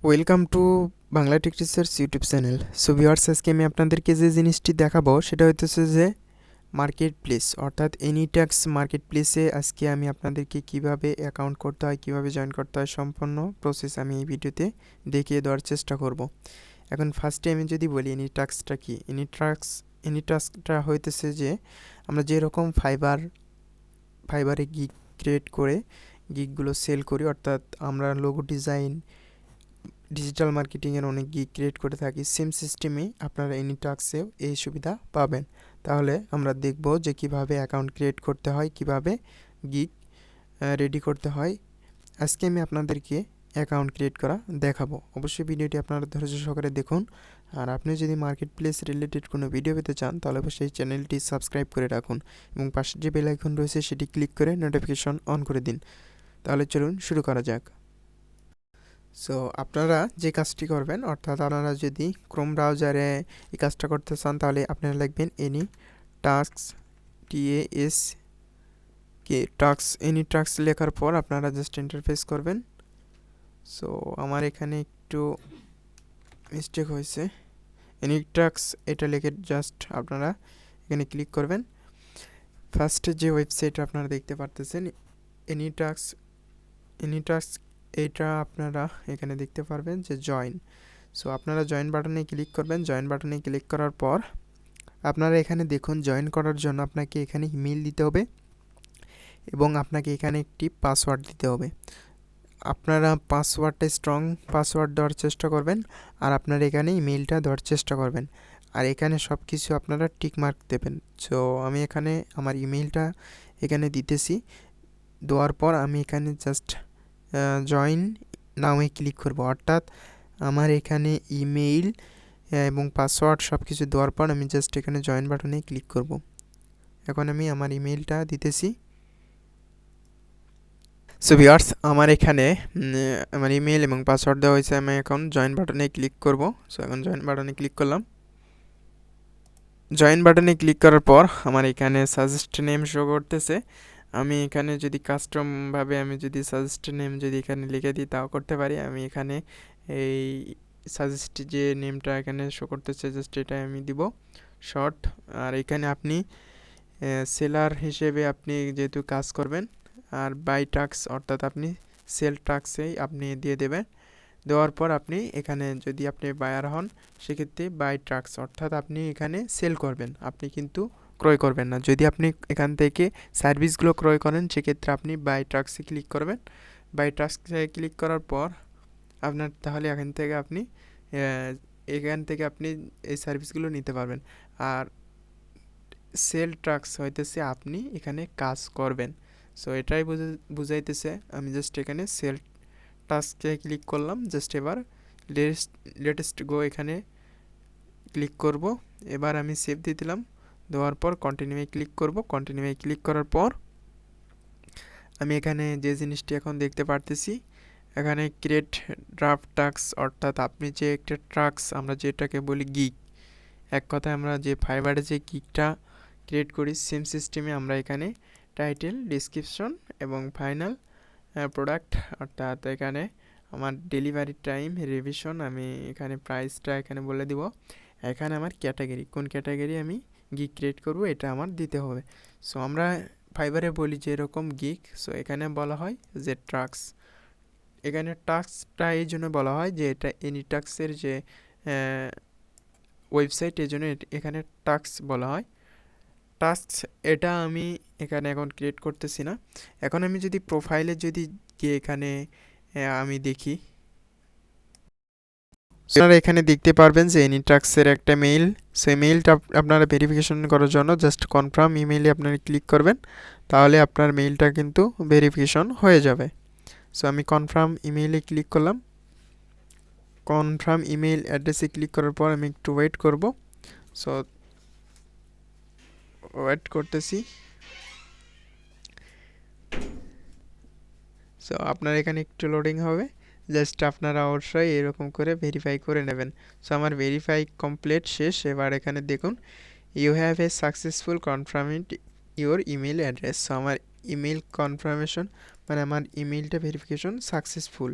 Welcome to Bangla tech teachers YouTube channel. So viewers, আজকে আমি আপনাদেরকে যে জিনিসটি দেখাবো সেটা হইতেছে যে মার্কেট প্লেস, অর্থাৎ এনিট্যাক্স মার্কেট প্লেসে আজকে আমি আপনাদেরকে কিভাবে অ্যাকাউন্ট করতে হয়, কিভাবে জয়েন করতে হয়, সম্পূর্ণ প্রসেস আমি এই ভিডিওতে দেখিয়ে দেওয়ার চেষ্টা করব। এখন ফার্স্টে আমি যদি বলি এনিট্যাক্সটা কি, এনিটাস্কটা হইতেছে যে আমরা যেরকম ফাইবারে গিগ ক্রিয়েট করে গিগগুলো সেল করি, অর্থাৎ আমরা লোগো ডিজাইন, ডিজিটাল মার্কেটিংয়ের অনেক গিগ ক্রিয়েট করে থাকি, সেম সিস্টেমেই আপনারা এনিটাস্কেও এই সুবিধা পাবেন। তাহলে আমরা দেখব যে কিভাবে অ্যাকাউন্ট ক্রিয়েট করতে হয়, কিভাবে গিগ রেডি করতে হয়। আজকে আমি আপনাদেরকে অ্যাকাউন্ট ক্রিয়েট করা দেখাবো। অবশ্যই ভিডিওটি আপনারা ধৈর্য সহকারে দেখুন। আর আপনি যদি মার্কেট প্লেস রিলেটেড কোনো ভিডিও পেতে চান তাহলে অবশ্যই চ্যানেলটি সাবস্ক্রাইব করে রাখুন এবং পাশে যে বেল আইকন রয়েছে সেটি ক্লিক করে নোটিফিকেশন অন করে দিন। তাহলে চলুন শুরু করা যাক। সো আপনারা যে কাজটি করবেন, অর্থাৎ আপনারা যদি ক্রোম ব্রাউজারে এই কাজটা করতে চান তাহলে আপনারা লিখবেন এনি টাস্ক, TAS কে টাস্ক, এনি টাস্ক লেখার পর আপনারা জাস্ট ইন্টারফেস করবেন। সো আমার এখানে একটু মিস্টেক হয়েছে, এনি টাস্ক এটা লিখে জাস্ট আপনারা এখানে ক্লিক করবেন। ফার্স্টে যে ওয়েবসাইট আপনারা দেখতে পারতেছেন এনি টাস্ক এইটা আপনারা এখানে দেখতে পারবেন যে জয়েন। সো আপনারা জয়েন বাটনে ক্লিক করবেন। জয়েন বাটনে ক্লিক করার পর আপনারা এখানে দেখুন, জয়েন করার জন্য আপনাকে এখানে ইমেল দিতে হবে এবং আপনাকে এখানে একটি পাসওয়ার্ড দিতে হবে। আপনারা পাসওয়ার্ডটা স্ট্রং পাসওয়ার্ড দেওয়ার চেষ্টা করবেন আর আপনারা এখানে ইমেলটা দেওয়ার চেষ্টা করবেন। আর এখানে সব কিছু আপনারা টিক মার্ক দেবেন। সো আমি এখানে আমার ইমেলটা এখানে দিতেছি। দেওয়ার পর আমি এখানে জাস্ট জয়েন নাওয়ে ক্লিক করব, অর্থাৎ আমার এখানে ইমেইল এবং পাসওয়ার্ড সব কিছু দেওয়ার পর আমি জাস্ট এখানে জয়েন বাটনে ক্লিক করব। এখন আমি আমার ইমেইলটা দিতেছি। সো ভিউয়ার্স, আমার এখানে আমার ইমেল এবং পাসওয়ার্ড দেওয়া হয়েছে। আমি এখন জয়েন বাটনে ক্লিক করব। সো এখন জয়েন বাটনে ক্লিক করলাম। জয়েন বাটনে ক্লিক করার পর আমার এখানে সাজেস্ট নেম শো করতেছে। আমি এখানে যদি কাস্টমভাবে আমি যদি সাজেস্ট নেম যদি এখানে লিখে দিই তাও করতে পারি। আমি এখানে এই সাজেস্ট যে নেমটা এখানে শো করতেছে জাস্ট এটা আমি দিব শর্ট। আর এখানে আপনি সেলার হিসেবে আপনি যেহেতু কাজ করবেন আর বাই টাস্ক, অর্থাৎ আপনি সেল টাস্কেই আপনি দিয়ে দেবেন। দেওয়ার পর আপনি এখানে যদি আপনি বায়ার হন সেক্ষেত্রে বাই টাস্ক, অর্থাৎ আপনি এখানে সেল করবেন, আপনি কিন্তু ক্রয় করবেন না। যদি আপনি এখান থেকে সার্ভিসগুলো ক্রয় করেন সেক্ষেত্রে আপনি বাই টাস্কে ক্লিক করবেন। বাই টাস্কে ক্লিক করার পর আপনার তাহলে এখান থেকে আপনি এই সার্ভিসগুলো নিতে পারবেন। আর সেল টাস্ক হইতেছে আপনি এখানে কাজ করবেন। সো এটাই বুঝাইতেছে। আমি জাস্ট এখানে সেল টাস্কে ক্লিক করলাম। জাস্ট এবার লেটেস্ট গো এখানে ক্লিক করব। এবার আমি সেভ দিয়ে দিলাম। দেওয়ার পর কন্টিনিউয়ে ক্লিক করব। কন্টিনিউয়ে ক্লিক করার পর আমি এখানে যে জিনিসটি এখন দেখতে পারতেছি, এখানে ক্রিয়েট ড্রাফট টাস্ক, অর্থাৎ আপনি যে একটা টাস্ক আমরা যেটাকে বলি গিগ, এক কথায় আমরা যে ফাইবারে যে গিগটা ক্রিয়েট করি সেম সিস্টেমে আমরা এখানে টাইটেল, ডিসক্রিপশন এবং ফাইনাল প্রোডাক্ট, অর্থাৎ এখানে আমার ডেলিভারি টাইম, রিভিশন, আমি এখানে প্রাইসটা এখানে বলে দিব। এখানে আমার ক্যাটাগরি, কোন ক্যাটাগরি আমি গিগ ক্রিয়েট করব এটা আমার দিতে হবে। সো আমরা ফাইবারে বলি যে এরকম গিগ, সো এখানে বলা হয় যে টাস্ক। এখানে টাস্কটা এই জন্য বলা হয় যে এটা এনি টাস্কের যে ওয়েবসাইট, এই জন্য এখানে টাস্ক বলা হয়। টাস্ক এটা আমি এখানে এখন ক্রিয়েট করতেছি না। এখন আমি যদি প্রোফাইলে যদি গিয়ে এখানে আমি দেখি, আপনারা এখানে দেখতে পারবেন যে এনিটাক্সের একটা মেইল। সেই মেইলটা আপনারা ভেরিফিকেশন করার জন্য জাস্ট কনফার্ম ইমেইলে আপনারা ক্লিক করবেন, তাহলে আপনার মেইলটা কিন্তু ভেরিফিকেশন হয়ে যাবে। সো আমি কনফার্ম ইমেইলে ক্লিক করলাম। কনফার্ম ইমেইল অ্যাড্রেসে ক্লিক করার পর আমি একটু ওয়েট করব। সো ওয়েট করতেছি। সো আপনার এখানে একটু লোডিং হবে, জাস্ট আপনারা অবশ্যই এরকম করে ভেরিফাই করে নেবেন। সো আমার ভেরিফাই কমপ্লিট শেষ। এবার এখানে দেখুন you have a successful confirmed your email address. So আমার ইমেল কনফার্মেশন মানে আমার ইমেলটা ভেরিফিকেশন সাকসেসফুল।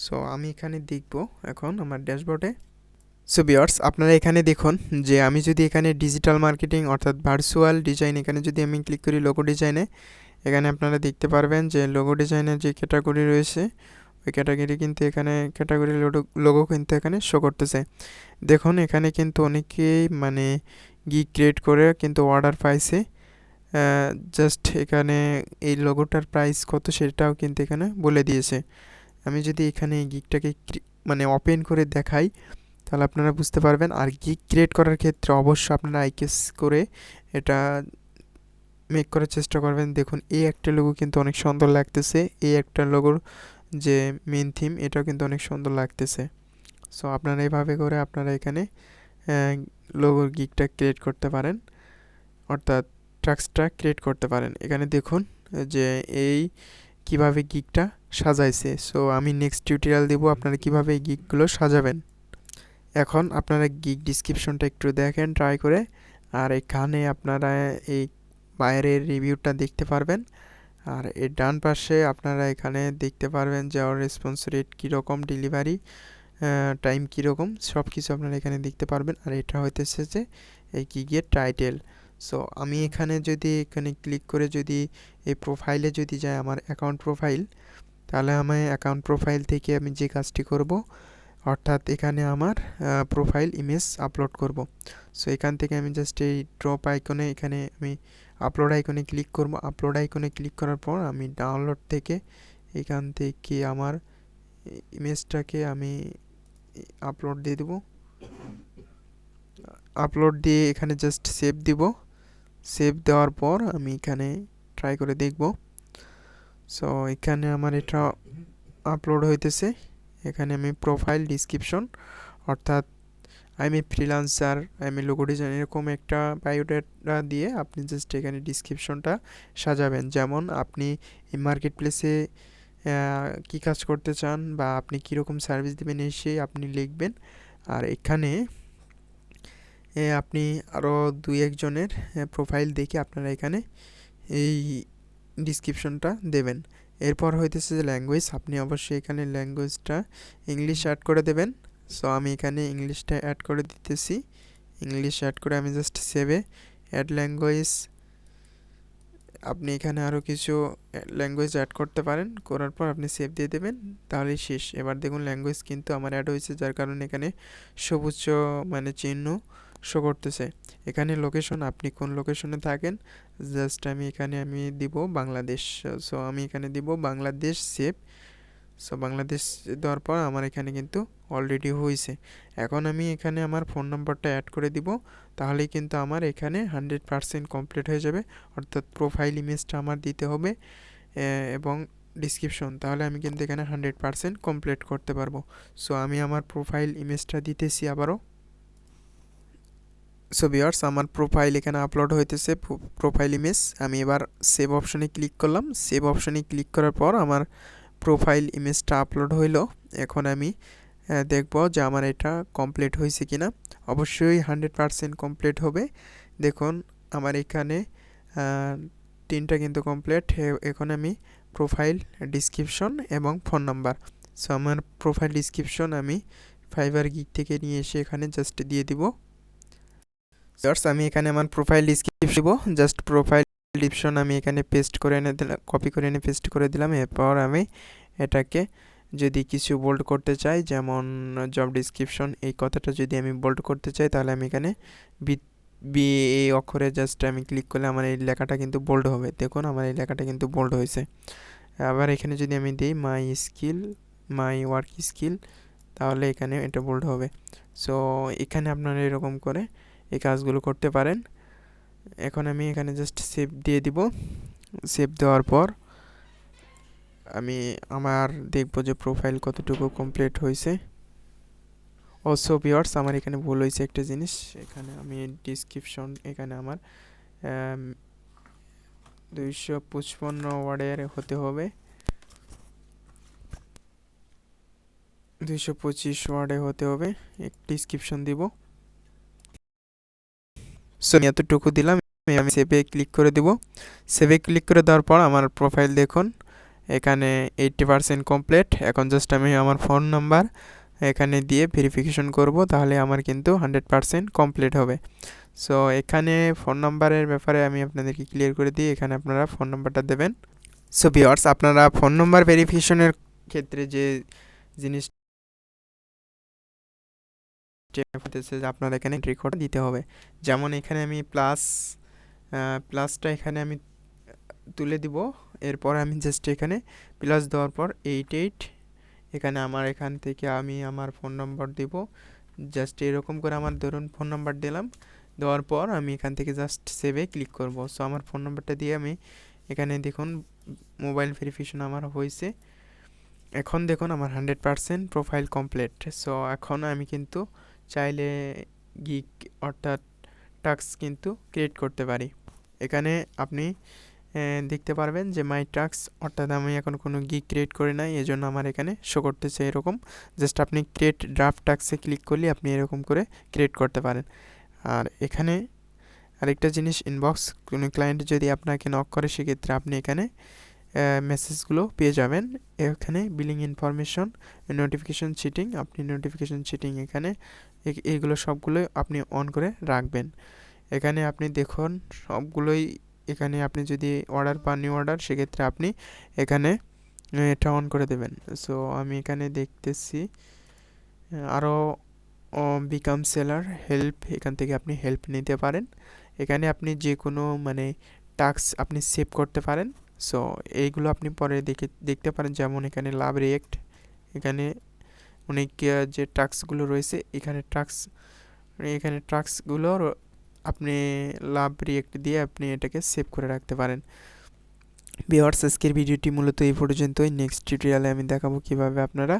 সো আমি এখানে দেখব এখন আমার ড্যাশবোর্ডে। সো ভিউয়ার্স, আপনারা এখানে দেখুন যে আমি যদি এখানে ডিজিটাল মার্কেটিং অর্থাৎ ভার্চুয়াল ডিজাইন এখানে যদি আমি ক্লিক করি লোগো ডিজাইনে, এখানে আপনারা দেখতে পারবেন যে লোগো ডিজাইনের যে ক্যাটাগরি রয়েছে ওই ক্যাটাগরি কিন্তু এখানে ক্যাটাগরি লোগো কিন্তু এখানে শো করতেছে। দেখুন এখানে কিন্তু অনেকেই মানে গিগ ক্রিয়েট করে কিন্তু অর্ডার পাইছে। জাস্ট এখানে এই লোগোটার প্রাইস কত সেটাও কিন্তু এখানে বলে দিয়েছে। আমি যদি এখানে এই গিগটাকে মানে ওপেন করে দেখাই তাহলে আপনারা বুঝতে পারবেন। আর গিগ ক্রিয়েট করার ক্ষেত্রে অবশ্যই আপনারা আইকেস করে এটা মেক করার চেষ্টা করবেন। দেখুন এই একটা লোগো কিন্তু অনেক সুন্দর লাগতেছে, এই একটা লোগোর যে মেন থিম এটাও কিন্তু অনেক সুন্দর লাগতেছে। সো আপনারা এইভাবে করে আপনারা এখানে লোগোর গিগটা ক্রিয়েট করতে পারেন, অর্থাৎ ট্যাক্সটা ক্রিয়েট করতে পারেন। এখানে দেখুন যে এই কিভাবে গিগটা সাজাইছে। সো আমি নেক্সট টিউটোরিয়াল দেব আপনারা কিভাবে এই গিগগুলো সাজাবেন। এখন আপনারা গিগ ডিসক্রিপশনটা একটু দেখেন ট্রাই করে, আর এখানে আপনারা এই বাইরের রিভিউটা দেখতে পারবেন। আর এর ডান পাশে আপনারা এখানে দেখতে পারবেন যে ওর রেসপন্স রেট কীরকম, ডেলিভারি টাইম কীরকম, সব কিছু আপনারা এখানে দেখতে পারবেন। আর এটা হইতেছে যে এই গিগের টাইটেল। সো আমি এখানে যদি এখানে ক্লিক করে যদি এই প্রোফাইলে যদি যাই আমার অ্যাকাউন্ট প্রোফাইল, তাহলে আমি অ্যাকাউন্ট প্রোফাইল থেকে আমি যে কাজটি করব অর্থাৎ এখানে আমার প্রোফাইল ইমেজ আপলোড করব। সো এখান থেকে আমি জাস্ট এই ড্রপ আইকনে এখানে আমি আপলোড আইকনে ক্লিক করব। আপলোড আইকনে ক্লিক করার পর আমি ডাউনলোড থেকে এখান থেকে আমার ইমেজটাকে আমি আপলোড দিয়ে দেব। আপলোড দিয়ে এখানে জাস্ট সেভ দিব। সেভ দেওয়ার পর আমি এখানে ট্রাই করে দেখব। সো এখানে আমার এটা আপলোড হইতেছে। এখানে আমি প্রোফাইল ডিসক্রিপশন অর্থাৎ আমি ফ্রিল্যান্সার, আমি লোগো ডিজাইন এরকম একটা বায়োডাটা দিয়ে আপনি জাস্ট এখানে ডিসক্রিপশনটা সাজাবেন। যেমন আপনি এই মার্কেট প্লেসে কী কাজ করতে চান বা আপনি কীরকম সার্ভিস দেবেন এসে আপনি লিখবেন। আর এখানে আপনি আরও দুই একজনের প্রোফাইল দেখে আপনারা এখানে এই ডিসক্রিপশনটা দেবেন। এরপর হইতেছে যে ল্যাঙ্গুয়েজ, আপনি অবশ্যই এখানে ল্যাঙ্গুয়েজটা ইংলিশ অ্যাড করে দেবেন। সো আমি এখানে ইংলিশটা অ্যাড করে দিতেছি। ইংলিশ অ্যাড করে আমি জাস্ট সেভে অ্যাড ল্যাঙ্গুয়েজ, আপনি এখানে আরও কিছু ল্যাঙ্গুয়েজ অ্যাড করতে পারেন, করার পর আপনি সেভ দিয়ে দেবেন, তাহলেই শেষ। এবার দেখুন ল্যাঙ্গুয়েজ কিন্তু আমার অ্যাড হয়েছে, যার কারণে এখানে সবুজ মানে চিহ্ন শো করতেছে। এখানে লোকেশন, আপনি কোন লোকেশনে থাকেন জাস্ট আমি এখানে আমি দিব বাংলাদেশ। সো আমি এখানে দিব বাংলাদেশ, সেভ। সো বাংলাদেশ দেওয়ার পর আমার এখানে কিন্তু অলরেডি হয়েছে। এখন আমি এখানে আমার ফোন নম্বরটা অ্যাড করে দিব, তাহলেই কিন্তু আমার এখানে 100% কমপ্লিট হয়ে যাবে। অর্থাৎ প্রোফাইল ইমেজটা আমার দিতে হবে এবং ডিসক্রিপশন, তাহলে আমি কিন্তু এখানে 100% কমপ্লিট করতে পারবো। সো আমি আমার প্রোফাইল ইমেজটা দিতেছি আবারও। সো ভিউয়ার্স, আমার প্রোফাইল এখানে আপলোড হইতেছে প্রোফাইল ইমেজ। আমি এবার সেভ অপশনে ক্লিক করলাম। সেভ অপশনে ক্লিক করার পর আমার প্রোফাইল ইমেজটা আপলোড হইল। এখন আমি দেখব যে আমার এটা কমপ্লিট হয়েছে কিনা। অবশ্যই 100% কমপ্লিট হবে। দেখুন আমার এখানে তিনটা কিন্তু কমপ্লিট। এখন আমি প্রোফাইল, ডিসক্রিপশন এবং ফোন নাম্বার। সো আমার প্রোফাইল ডিসক্রিপশন আমি ফাইবার গিগ থেকে নিয়ে এসে এখানে জাস্ট দিয়ে দিব। আমি এখানে আমার প্রোফাইল ডিসক্রিপশন দিব, জাস্ট প্রোফাইল ডিসক্রিপশন আমি এখানে পেস্ট করে এনে দিলাম, কপি করে এনে পেস্ট করে দিলাম। এরপর আমি এটাকে যদি কিছু বোল্ড করতে চাই, যেমন জব ডিসক্রিপশন এই কথাটা যদি আমি বোল্ড করতে চাই, তাহলে আমি এখানে বি এই অক্ষরে জাস্ট আমি ক্লিক করলে আমার এই লেখাটা কিন্তু বোল্ড হবে। দেখুন আমার এই লেখাটা কিন্তু বোল্ড হয়েছে। আবার এখানে যদি আমি দিই মাই স্কিল, মাই ওয়ার্ক স্কিল, তাহলে এখানে এটা বোল্ড হবে। সো এখানে আপনারা এরকম করে এই কাজগুলো করতে পারেন। এখন আমি এখানে জাস্ট সেভ দিয়ে দিব। সেভ দেওয়ার পর আমি আমার দেখব যে প্রোফাইল কতটুকু কমপ্লিট হয়েছে। অলসো ভিউয়ার্স, আমার এখানে ভুল হয়েছে একটা জিনিস। এখানে আমি ডিসক্রিপশন এখানে আমার 255 ওয়ার্ডের হতে হবে, 225 ওয়ার্ডে হতে হবে। ডিসক্রিপশন দিব। সো আমি এতটুকু দিলাম। আমি সেভে ক্লিক করে দিব। সেভে ক্লিক করে দেওয়ার পর আমার প্রোফাইল দেখুন এখানে 80% কমপ্লিট। এখন জাস্ট আমি আমার ফোন নাম্বার এখানে দিয়ে ভেরিফিকেশন করব, তাহলে আমার কিন্তু 100% কমপ্লিট হবে। সো এখানে ফোন নাম্বারের ব্যাপারে আমি আপনাদেরকে ক্লিয়ার করে দিই। এখানে আপনারা ফোন নাম্বারটা দেবেন। সো ভিউয়ার্স, আপনারা ফোন নাম্বার ভেরিফিকেশনের ক্ষেত্রে যে জিনিসটা হতেছে যে আপনারা এখানে রেকর্ড দিতে হবে। যেমন এখানে আমি প্লাসটা এখানে আমি তুলে দিব। এরপর আমি জাস্ট এখানে প্লাস দেওয়ার পর 88 এখানে এখান থেকে আমি আমার ফোন নম্বর দিব। জাস্ট এরকম করে আমার ধরুন ফোন নাম্বার দিলাম। দেওয়ার পর আমি এখান থেকে জাস্ট সেভে ক্লিক করব। সো আমার ফোন নাম্বারটা দিয়ে আমি এখানে দেখুন মোবাইল ভেরিফিকেশন আমার হয়েছে। এখন দেখুন আমার 100% প্রোফাইল কমপ্লিট। সো এখন আমি কিন্তু চাইলে গিগ অর্থাৎ টাস্ক কিন্তু ক্রিয়েট করতে পারি। এখানে আপনি দেখতে পারবেন যে মাই টাস্ক, অর্থাৎ আমি এখন কোনো গিগ ক্রিয়েট করি নাই, এজন্য আমার এখানে শো করতেছে এরকম। জাস্ট আপনি ক্রিয়েট ড্রাফট টাস্কে ক্লিক করলে আপনি এরকম করে ক্রিয়েট করতে পারেন। আর এখানে আরেকটা জিনিস, ইনবক্স, কোনো ক্লায়েন্ট যদি আপনাকে নক করে সেক্ষেত্রে আপনি এখানে মেসেজগুলো পেয়ে যাবেন। এখানে বিলিং ইনফরমেশন, নোটিফিকেশন চিটিং, আপনি নোটিফিকেশন চিটিং এখানে এইগুলো সবগুলোই আপনি অন করে রাখবেন। এখানে আপনি দেখুন সবগুলোই, এখানে আপনি যদি অর্ডার পান নিউ অর্ডার, সেক্ষেত্রে আপনি এখানে এটা অন করে দেবেন। সো আমি এখানে দেখতেছি আরও বিকাম সেলার হেল্প, এখান থেকে আপনি হেল্প নিতে পারেন। এখানে আপনি যে কোনো টাস্ক আপনি সেভ করতে পারেন। সো এইগুলো আপনি পরে দেখতে পারেন। যেমন এখানে লাভ রিয়েক্ট, এখানে অনেক যে টাস্কগুলো রয়েছে, এখানে টাস্কগুলো আপনি লাভ রিয়েক্ট দিয়ে আপনি এটাকে সেভ করে রাখতে পারেন। ভিউয়ার্স, আজকের ভিডিওটি মূলত এই পর্যন্তই। নেক্সট টিউটোরিয়ালে আমি দেখাবো কিভাবে আপনারা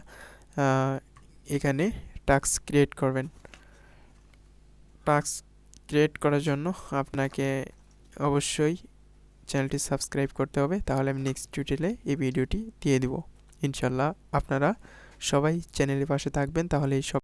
এখানে টাস্ক ক্রিয়েট করবেন। টাস্ক ক্রিয়েট করার জন্য আপনাকে অবশ্যই চ্যানেলটি সাবস্ক্রাইব করতে হবে, তাহলে আমি নেক্সট টিউটোরিয়ালে এই ভিডিওটি দিয়ে দিব। ইনশাল্লাহ আপনারা সবাই চ্যানেলের পাশে থাকবেন, তাহলে এই সব